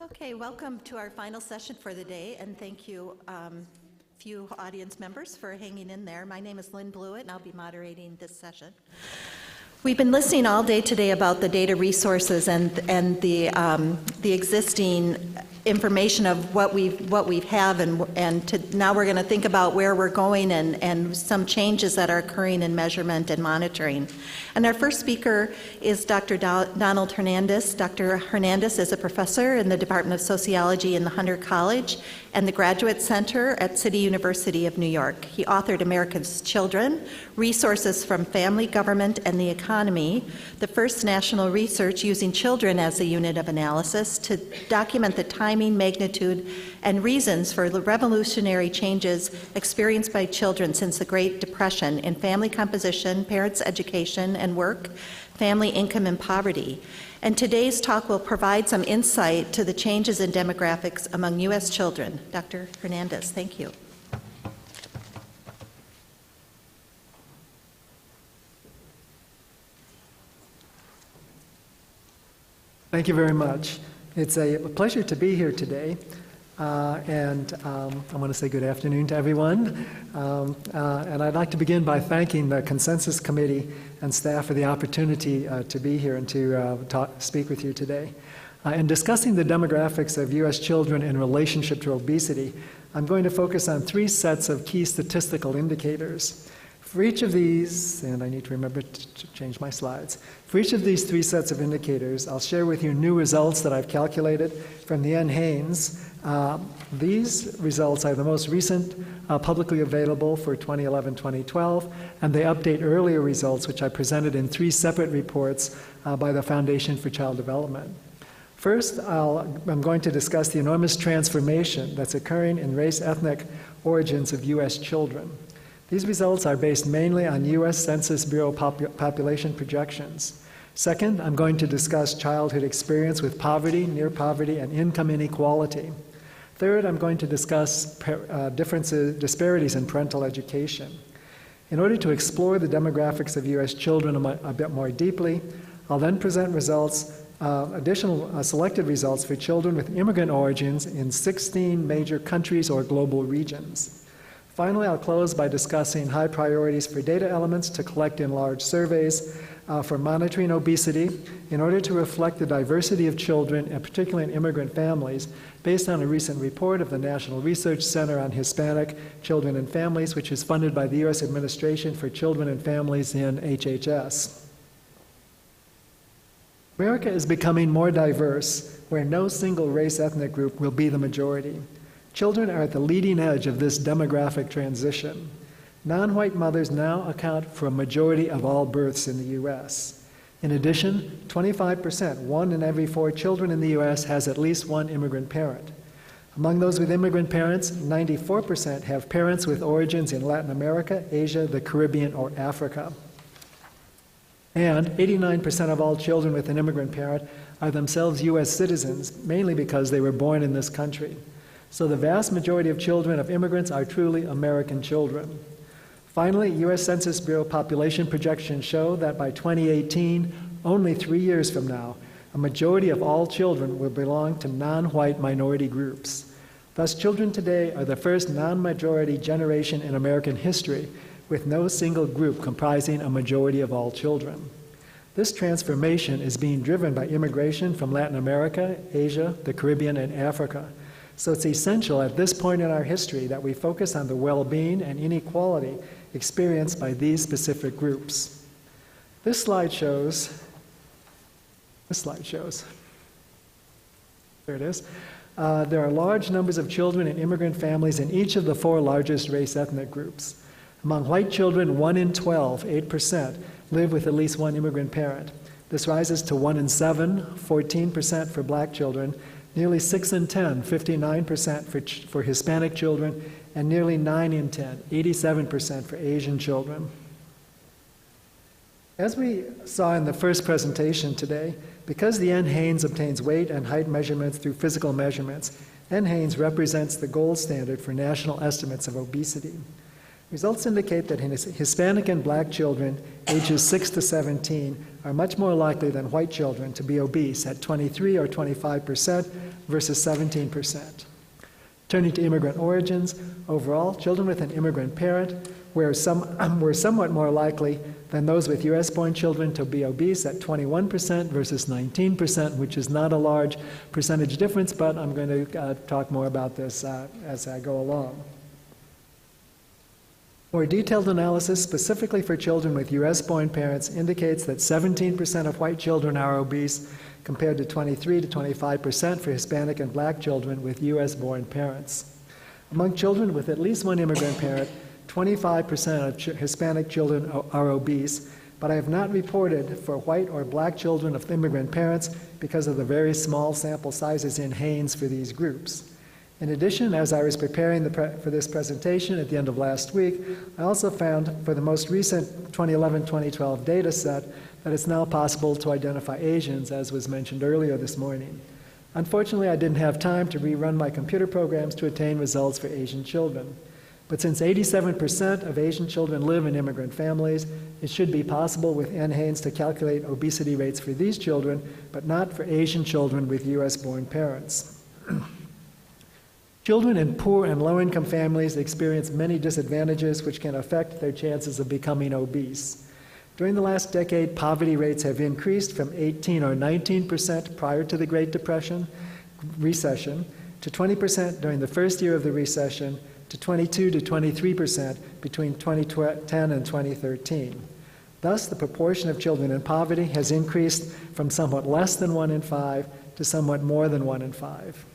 Okay, welcome to our final session for the day, and thank you, few audience members, for hanging in there. My name is Lynn Blewett, and I'll be moderating this session. We've been listening all day today about the data resources and the existing information of what we have, and now we're going to think about where we're going and some changes that are occurring in measurement and monitoring. And our first speaker is Dr. Donald Hernandez. Dr. Hernandez is a professor in the Department of Sociology in the Hunter College and the Graduate Center at City University of New York. He authored America's Children, Resources from Family, Government, and the Economy, the first national research using children as a unit of analysis to document the timing, magnitude, and reasons for the revolutionary changes experienced by children since the Great Depression in family composition, parents' education and work, family income, and poverty. And today's talk will provide some insight to the changes in demographics among U.S. children. Dr. Hernandez, thank you. Thank you very much. It's a pleasure to be here today. I want to say good afternoon to everyone. And I'd like to begin by thanking the Consensus Committee and staff for the opportunity to be here and to speak with you today. In discussing the demographics of U.S. children in relationship to obesity, I'm going to focus on three sets of key statistical indicators. For each of these, and I need to remember to change my slides, for each of these three sets of indicators, I'll share with you new results that I've calculated from the NHANES. These results are the most recent publicly available for 2011-2012, and they update earlier results which I presented in three separate reports by the Foundation for Child Development. First, I'm going to discuss the enormous transformation that's occurring in race-ethnic origins of U.S. children. These results are based mainly on U.S. Census Bureau population projections. Second, I'm going to discuss childhood experience with poverty, near poverty, and income inequality. Third, I'm going to discuss disparities in parental education. In order to explore the demographics of U.S. children a bit more deeply, I'll then present results, additional selected results for children with immigrant origins in 16 major countries or global regions. Finally, I'll close by discussing high priorities for data elements to collect in large surveys for monitoring obesity in order to reflect the diversity of children, and particularly in immigrant families, based on a recent report of the National Research Center on Hispanic Children and Families, which is funded by the U.S. Administration for Children and Families in HHS. America is becoming more diverse, where no single race-ethnic group will be the majority. Children are at the leading edge of this demographic transition. Non-white mothers now account for a majority of all births in the U.S. In addition, 25%, 1 in every 4 children in the U.S. has at least one immigrant parent. Among those with immigrant parents, 94% have parents with origins in Latin America, Asia, the Caribbean, or Africa. And 89% of all children with an immigrant parent are themselves U.S. citizens, mainly because they were born in this country. So the vast majority of children of immigrants are truly American children. Finally, U.S. Census Bureau population projections show that by 2018, only 3 years from now, a majority of all children will belong to non-white minority groups. Thus, children today are the first non-majority generation in American history, with no single group comprising a majority of all children. This transformation is being driven by immigration from Latin America, Asia, the Caribbean, and Africa. So it's essential at this point in our history that we focus on the well-being and inequality experienced by these specific groups. This slide shows, there it is. There are large numbers of children in immigrant families in each of the 4 largest race-ethnic groups. Among white children, 1 in 12, 8%, live with at least one immigrant parent. This rises to 1 in 7, 14% for black children, nearly 6 in 10, 59% for Hispanic children, and nearly 9 in 10, 87% for Asian children. As we saw in the first presentation today, because the NHANES obtains weight and height measurements through physical measurements, NHANES represents the gold standard for national estimates of obesity. Results indicate that Hispanic and black children ages 6 to 17 are much more likely than white children to be obese at 23 or 25%, versus 17%. Turning to immigrant origins, overall, children with an immigrant parent were somewhat more likely than those with U.S.-born children to be obese at 21% versus 19%, which is not a large percentage difference, but I'm going to talk more about this as I go along. More detailed analysis specifically for children with U.S.-born parents indicates that 17% of white children are obese, compared to 23 to 25% for Hispanic and Black children with U.S.-born parents. Among children with at least one immigrant parent, 25% of Hispanic children are obese, but I have not reported for white or Black children of immigrant parents because of the very small sample sizes in HANES for these groups. In addition, as I was preparing for this presentation at the end of last week, I also found for the most recent 2011-2012 data set that it's now possible to identify Asians, as was mentioned earlier this morning. Unfortunately, I didn't have time to rerun my computer programs to attain results for Asian children. But since 87% of Asian children live in immigrant families, it should be possible with NHANES to calculate obesity rates for these children, but not for Asian children with US-born parents. Children in poor and low-income families experience many disadvantages which can affect their chances of becoming obese. During the last decade, poverty rates have increased from 18 or 19% prior to the Great Recession to 20% during the first year of the recession to 22 to 23% between 2010 and 2013. Thus, the proportion of children in poverty has increased from somewhat less than 1 in 5 to somewhat more than 1 in 5.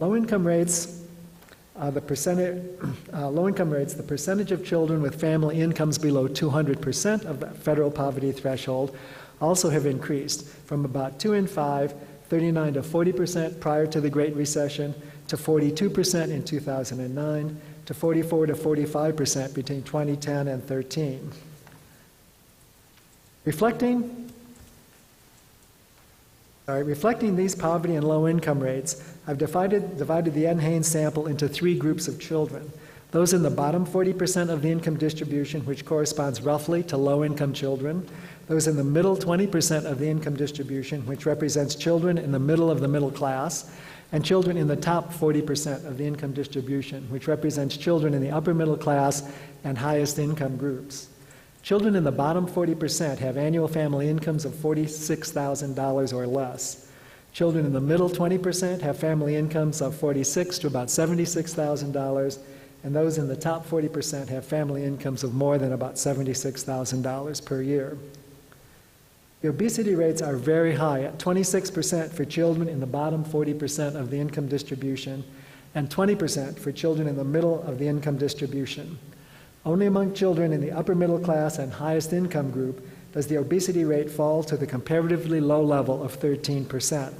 Low-income rates, the percentage of children with family incomes below 200% of the federal poverty threshold also have increased from about 2 in 5, 39 to 40% prior to the Great Recession, to 42% in 2009, to 44 to 45% between 2010 and 13. Reflecting these poverty and low income rates, I've divided the NHANES sample into 3 groups of children. Those in the bottom 40% of the income distribution, which corresponds roughly to low-income children. Those in the middle 20% of the income distribution, which represents children in the middle of the middle class. And children in the top 40% of the income distribution, which represents children in the upper middle class and highest income groups. Children in the bottom 40% have annual family incomes of $46,000 or less. Children in the middle 20% have family incomes of $46,000 to about $76,000, and those in the top 40% have family incomes of more than about $76,000 per year. The obesity rates are very high, at 26% for children in the bottom 40% of the income distribution, and 20% for children in the middle of the income distribution. Only among children in the upper middle class and highest income group does the obesity rate fall to the comparatively low level of 13%.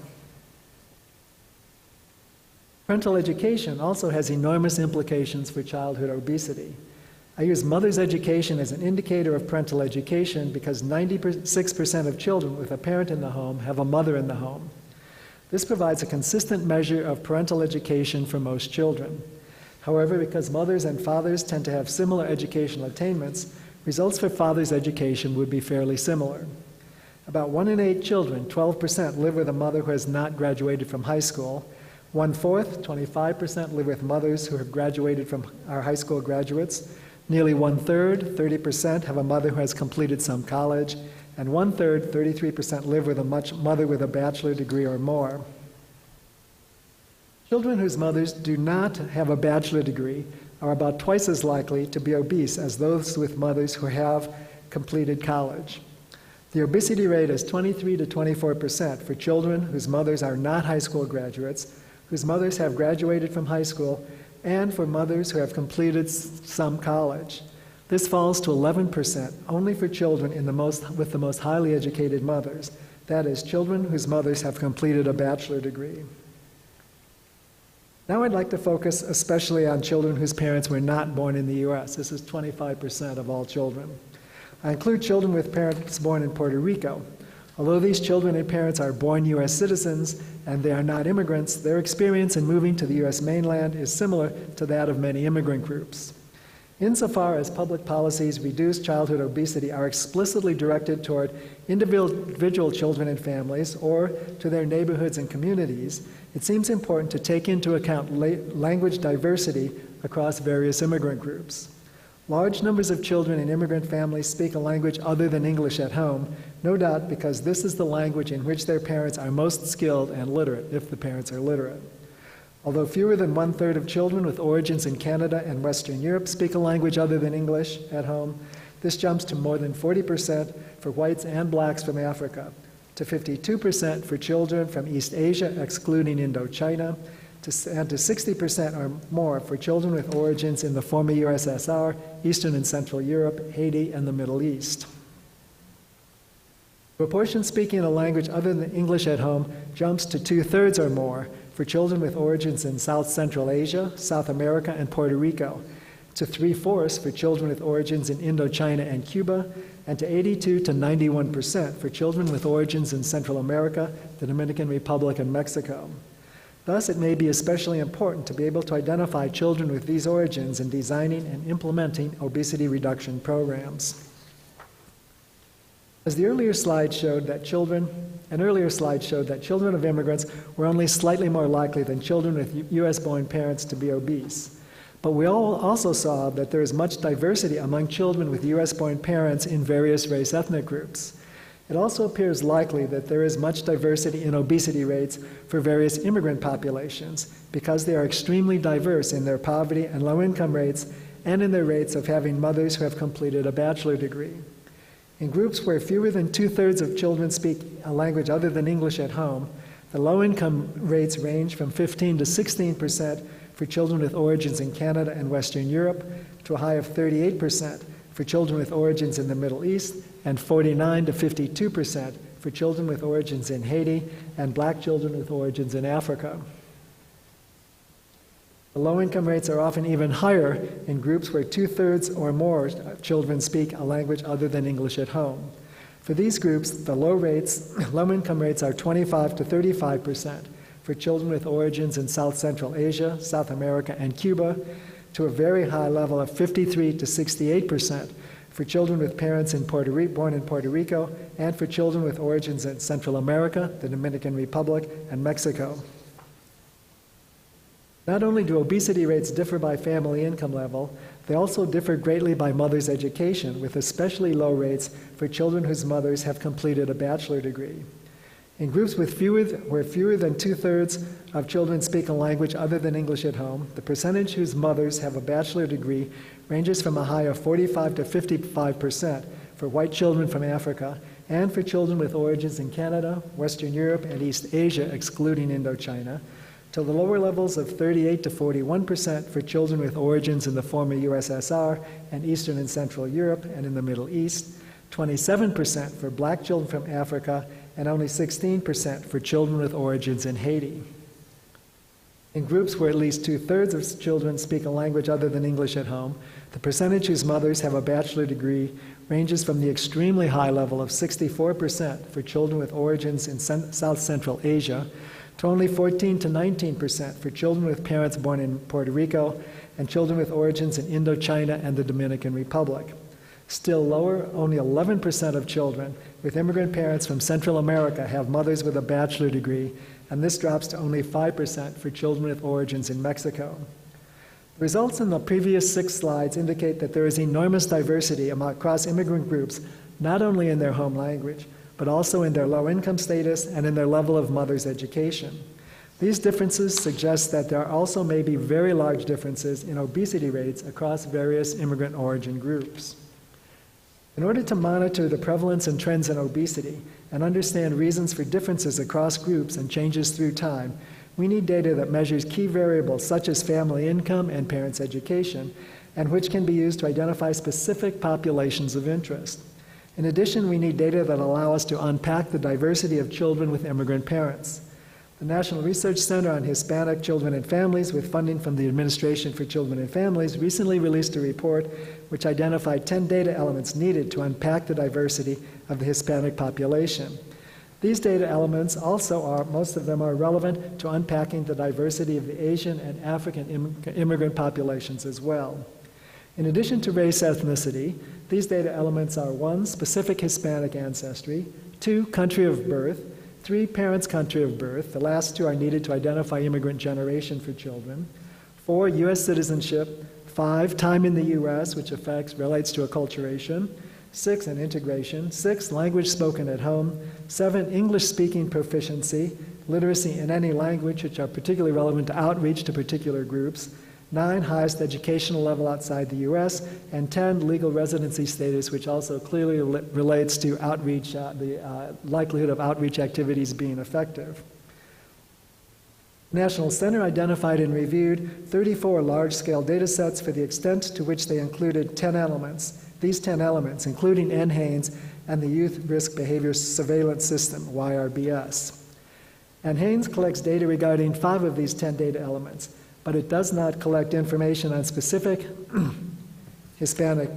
Parental education also has enormous implications for childhood obesity. I use mother's education as an indicator of parental education because 96% of children with a parent in the home have a mother in the home. This provides a consistent measure of parental education for most children. However, because mothers and fathers tend to have similar educational attainments, results for father's education would be fairly similar. About 1 in 8 children, 12%, live with a mother who has not graduated from high school. 1/4, 25%, live with mothers who have graduated from our high school graduates. Nearly 1/3, 30%, have a mother who has completed some college, and 1/3, 33%, live with a mother with a bachelor degree or more. Children whose mothers do not have a bachelor degree are about twice as likely to be obese as those with mothers who have completed college. The obesity rate is 23 to 24% for children whose mothers are not high school graduates, whose mothers have graduated from high school, and for mothers who have completed some college. This falls to 11% only for children with the most highly educated mothers, that is, children whose mothers have completed a bachelor degree. Now I'd like to focus especially on children whose parents were not born in the U.S. This is 25% of all children. I include children with parents born in Puerto Rico. Although these children and parents are born U.S. citizens and they are not immigrants, their experience in moving to the U.S. mainland is similar to that of many immigrant groups. Insofar as public policies reduce childhood obesity are explicitly directed toward individual children and families or to their neighborhoods and communities, it seems important to take into account language diversity across various immigrant groups. Large numbers of children in immigrant families speak a language other than English at home, no doubt because this is the language in which their parents are most skilled and literate, if the parents are literate. Although fewer than 1/3 of children with origins in Canada and Western Europe speak a language other than English at home, this jumps to more than 40% for whites and blacks from Africa, to 52% for children from East Asia, excluding Indochina, and to 60% or more for children with origins in the former USSR, Eastern and Central Europe, Haiti, and the Middle East. The proportion speaking a language other than English at home jumps to 2/3 or more for children with origins in South Central Asia, South America, and Puerto Rico, to 3/4 for children with origins in Indochina and Cuba, and to 82 to 91% for children with origins in Central America, the Dominican Republic, and Mexico. Thus, it may be especially important to be able to identify children with these origins in designing and implementing obesity reduction programs. As the earlier slide showed that children of immigrants were only slightly more likely than children with U.S.-born parents to be obese. But we also saw that there is much diversity among children with U.S.-born parents in various race ethnic groups. It also appears likely that there is much diversity in obesity rates for various immigrant populations because they are extremely diverse in their poverty and low-income rates and in their rates of having mothers who have completed a bachelor degree. In groups where fewer than 2/3 of children speak a language other than English at home, the low-income rates range from 15 to 16% for children with origins in Canada and Western Europe, to a high of 38% for children with origins in the Middle East, and 49 to 52% for children with origins in Haiti and black children with origins in Africa. The low-income rates are often even higher in groups where 2/3 or more children speak a language other than English at home. For these groups, the low-income rates are 25 to 35% for children with origins in South Central Asia, South America, and Cuba, to a very high level of 53 to 68% for children with parents born in Puerto Rico, and for children with origins in Central America, the Dominican Republic, and Mexico. Not only do obesity rates differ by family income level, they also differ greatly by mother's education, with especially low rates for children whose mothers have completed a bachelor degree. In groups where fewer than 2/3 of children speak a language other than English at home, the percentage whose mothers have a bachelor degree ranges from a high of 45 to 55% for white children from Africa, and for children with origins in Canada, Western Europe, and East Asia, excluding Indochina, to the lower levels of 38 to 41% for children with origins in the former USSR and Eastern and Central Europe and in the Middle East, 27% for black children from Africa, and only 16% for children with origins in Haiti. In groups where at least 2/3 of children speak a language other than English at home, the percentage whose mothers have a bachelor degree ranges from the extremely high level of 64% for children with origins in South Central Asia to only 14 to 19% for children with parents born in Puerto Rico and children with origins in Indochina and the Dominican Republic. Still lower, only 11% of children with immigrant parents from Central America have mothers with a bachelor degree, and this drops to only 5% for children with origins in Mexico. The results in the previous 6 slides indicate that there is enormous diversity across immigrant groups, not only in their home language, but also in their low-income status and in their level of mother's education. These differences suggest that there also may be very large differences in obesity rates across various immigrant origin groups. In order to monitor the prevalence and trends in obesity and understand reasons for differences across groups and changes through time, we need data that measures key variables such as family income and parents' education, and which can be used to identify specific populations of interest. In addition, we need data that allow us to unpack the diversity of children with immigrant parents. The National Research Center on Hispanic Children and Families, with funding from the Administration for Children and Families, recently released a report which identified 10 data elements needed to unpack the diversity of the Hispanic population. These data elements most of them are relevant to unpacking the diversity of the Asian and African immigrant populations as well. In addition to race ethnicity, these data elements are 1, specific Hispanic ancestry, 2, country of birth, 3, parents' country of birth. The last 2 are needed to identify immigrant generation for children. 4, U.S. citizenship. 5, time in the U.S., which relates to acculturation. 6, and integration. 6, language spoken at home. 7, English speaking proficiency, literacy in any language, which are particularly relevant to outreach to particular groups. 9, highest educational level outside the U.S., and 10, legal residency status, which also clearly relates to outreach, the likelihood of outreach activities being effective. National Center identified and reviewed 34 large-scale data sets for the extent to which they included 10 elements. These 10 elements, including NHANES and the Youth Risk Behavior Surveillance System, YBRSS. NHANES collects data regarding 5 of these 10 data elements, but it does not collect information on specific Hispanic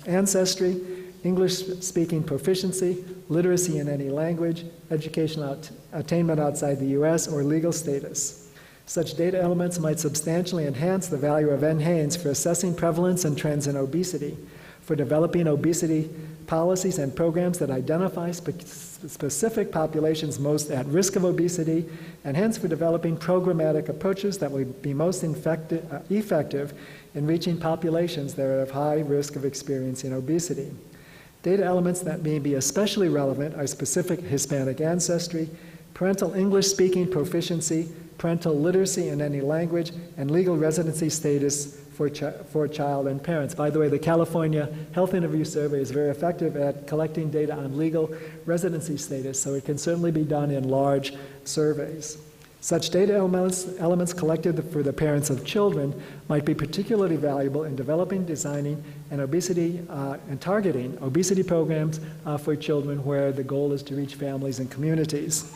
ancestry, English-speaking proficiency, literacy in any language, educational attainment outside the U.S., or legal status. Such data elements might substantially enhance the value of NHANES for assessing prevalence and trends in obesity, for developing obesity policies and programs that identify specific populations most at risk of obesity, and hence for developing programmatic approaches that will be most effective in reaching populations that are at high risk of experiencing obesity. Data elements that may be especially relevant are specific Hispanic ancestry, parental English-speaking proficiency, parental literacy in any language, and legal residency status for child and parents. By the way, the California Health Interview Survey is very effective at collecting data on legal residency status, so it can certainly be done in large surveys. Such data elements collected for the parents of children might be particularly valuable in developing, designing, and targeting obesity programs for children where the goal is to reach families and communities.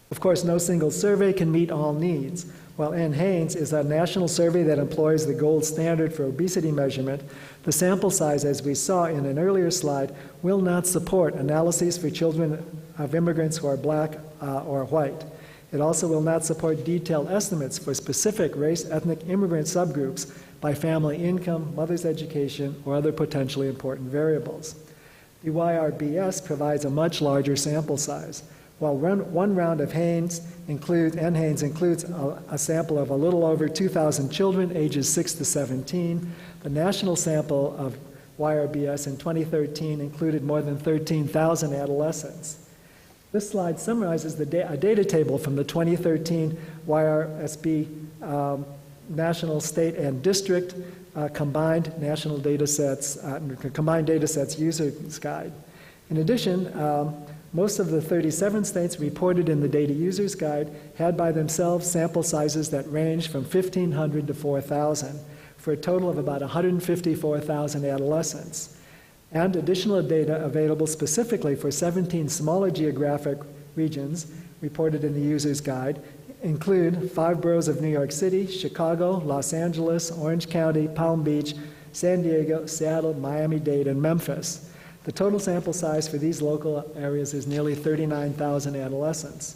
Of course, no single survey can meet all needs. While NHANES is a national survey that employs the gold standard for obesity measurement, the sample size, as we saw in an earlier slide, will not support analyses for children of immigrants who are black or white. It also will not support detailed estimates for specific race, ethnic, immigrant subgroups by family income, mother's education, or other potentially important variables. The YBRSS provides a much larger sample size. While one round of NHANES includes a sample of a little over 2,000 children ages 6 to 17, the national sample of YBRSS in 2013 included more than 13,000 adolescents. This slide summarizes a data table from the 2013 YRSB national, state, and district combined data sets users guide. In addition, most of the 37 states reported in the Data Users Guide had by themselves sample sizes that range from 1,500 to 4,000, for a total of about 154,000 adolescents. And additional data available specifically for 17 smaller geographic regions reported in the Users Guide include 5 boroughs of New York City, Chicago, Los Angeles, Orange County, Palm Beach, San Diego, Seattle, Miami-Dade, and Memphis. The total sample size for these local areas is nearly 39,000 adolescents.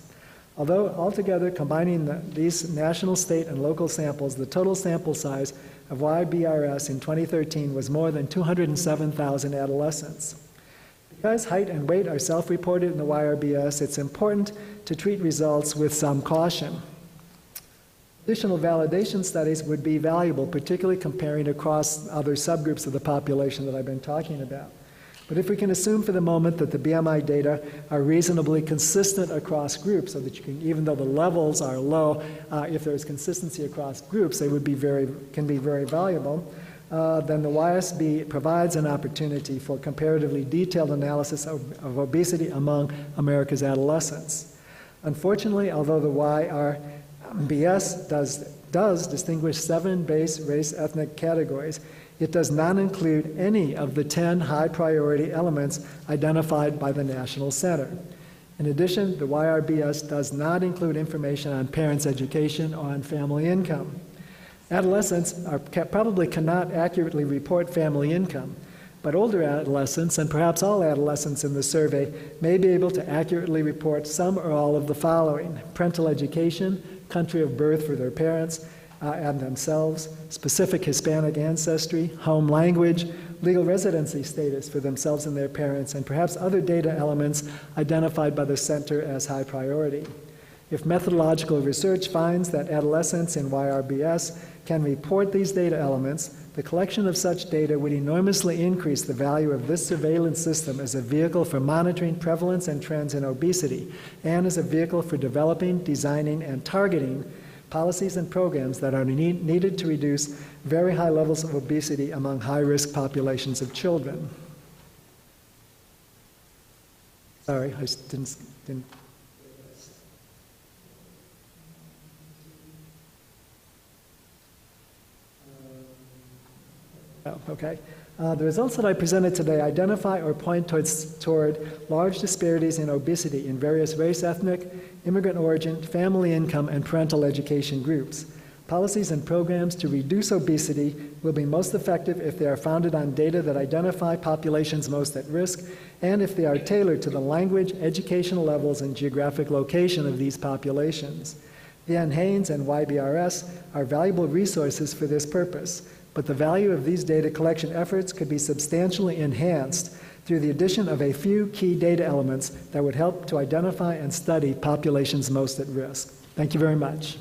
Although altogether combining these national, state, and local samples, the total sample size of YBRSS in 2013 was more than 207,000 adolescents. Because height and weight are self-reported in the YBRSS, it's important to treat results with some caution. Additional validation studies would be valuable, particularly comparing across other subgroups of the population that I've been talking about. But if we can assume for the moment that the BMI data are reasonably consistent across groups, so that you can, even though the levels are low, if there is consistency across groups, they can be very valuable, then the YSB provides an opportunity for comparatively detailed analysis of obesity among America's adolescents. Unfortunately, although the YRBS does distinguish 7 base race ethnic categories, it does not include any of the 10 high-priority elements identified by the National Center. In addition, the YRBS does not include information on parents' education or on family income. Adolescents probably cannot accurately report family income, but older adolescents, and perhaps all adolescents in the survey, may be able to accurately report some or all of the following: parental education, country of birth for their parents, and themselves, specific Hispanic ancestry, home language, legal residency status for themselves and their parents, and perhaps other data elements identified by the center as high priority. If methodological research finds that adolescents in YRBS can report these data elements, the collection of such data would enormously increase the value of this surveillance system as a vehicle for monitoring prevalence and trends in obesity, and as a vehicle for developing, designing, and targeting policies and programs that are needed to reduce very high levels of obesity among high-risk populations of children. Sorry, I didn't. Oh, okay. The results that I presented today identify or point toward large disparities in obesity in various race, ethnic, immigrant origin, family income, and parental education groups. Policies and programs to reduce obesity will be most effective if they are founded on data that identify populations most at risk, and if they are tailored to the language, educational levels, and geographic location of these populations. The NHANES and YBRSS are valuable resources for this purpose, but the value of these data collection efforts could be substantially enhanced through the addition of a few key data elements that would help to identify and study populations most at risk. Thank you very much.